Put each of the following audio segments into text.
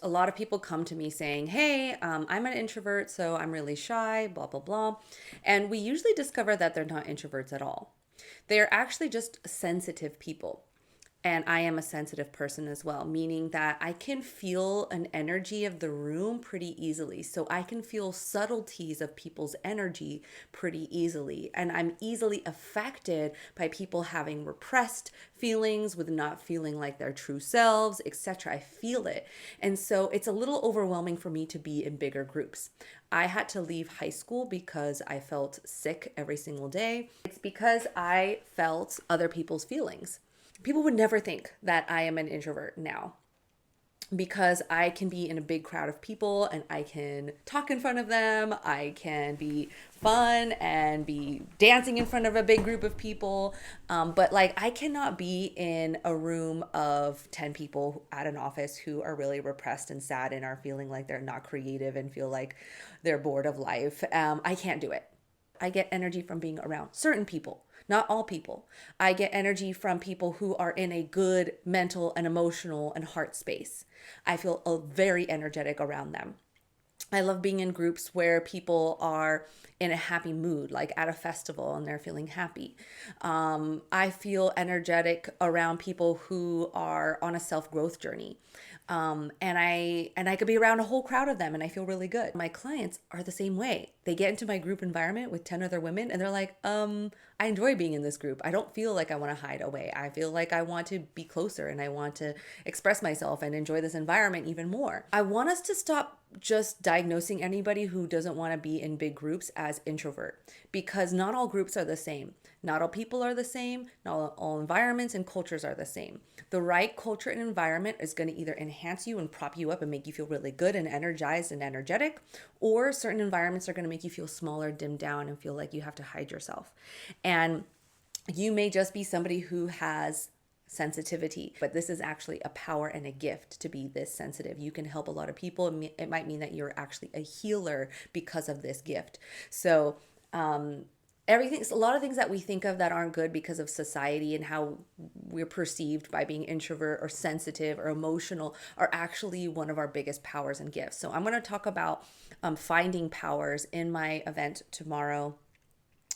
A lot of people come to me saying, hey, I'm an introvert, so I'm really shy, blah, blah, blah. And we usually discover that they're not introverts at all. They're actually just sensitive people. And I am a sensitive person as well, meaning that I can feel an energy of the room pretty easily. So I can feel subtleties of people's energy pretty easily. And I'm easily affected by people having repressed feelings, with not feeling like their true selves, etc. I feel it. And so it's a little overwhelming for me to be in bigger groups. I had to leave high school because I felt sick every single day. It's because I felt other people's feelings. People would never think that I am an introvert now because I can be in a big crowd of people and I can talk in front of them. I can be fun and be dancing in front of a big group of people. But like, I cannot be in a room of 10 people at an office who are really repressed and sad and are feeling like they're not creative and feel like they're bored of life. I can't do it. I get energy from being around certain people, not all people. I get energy from people who are in a good mental and emotional and heart space. I feel very energetic around them. I love being in groups where people are in a happy mood, like at a festival and they're feeling happy. I feel energetic around people who are on a self growth journey. And I could be around a whole crowd of them and I feel really good. My clients are the same way. They get into my group environment with 10 other women and they're like, I enjoy being in this group. I don't feel like I want to hide away. I feel like I want to be closer and I want to express myself and enjoy this environment even more. I want us to stop just diagnosing anybody who doesn't want to be in big groups as introvert, because not all groups are the same. Not all people are the same. Not all environments and cultures are the same. The right culture and environment is going to either enhance you and prop you up and make you feel really good and energized and energetic, or certain environments are going to make you feel smaller, dimmed down, and feel like you have to hide yourself. And you may just be somebody who has sensitivity, but this is actually a power and a gift to be this sensitive. You can help a lot of people. It might mean that you're actually a healer because of this gift. So, a lot of things that we think of that aren't good because of society and how we're perceived by being introvert or sensitive or emotional are actually one of our biggest powers and gifts. So I'm going to talk about finding powers in my event tomorrow.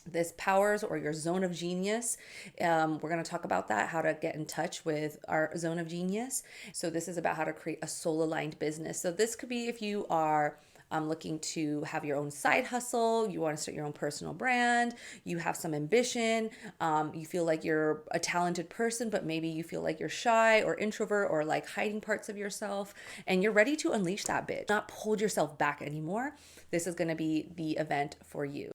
This powers or your zone of genius. We're going to talk about that, how to get in touch with our zone of genius. So this is about how to create a soul aligned business. So this could be if you are looking to have your own side hustle, you want to start your own personal brand, you have some ambition, you feel like you're a talented person, but maybe you feel like you're shy or introvert or like hiding parts of yourself, and you're ready to unleash that bitch, not hold yourself back anymore. This is going to be the event for you.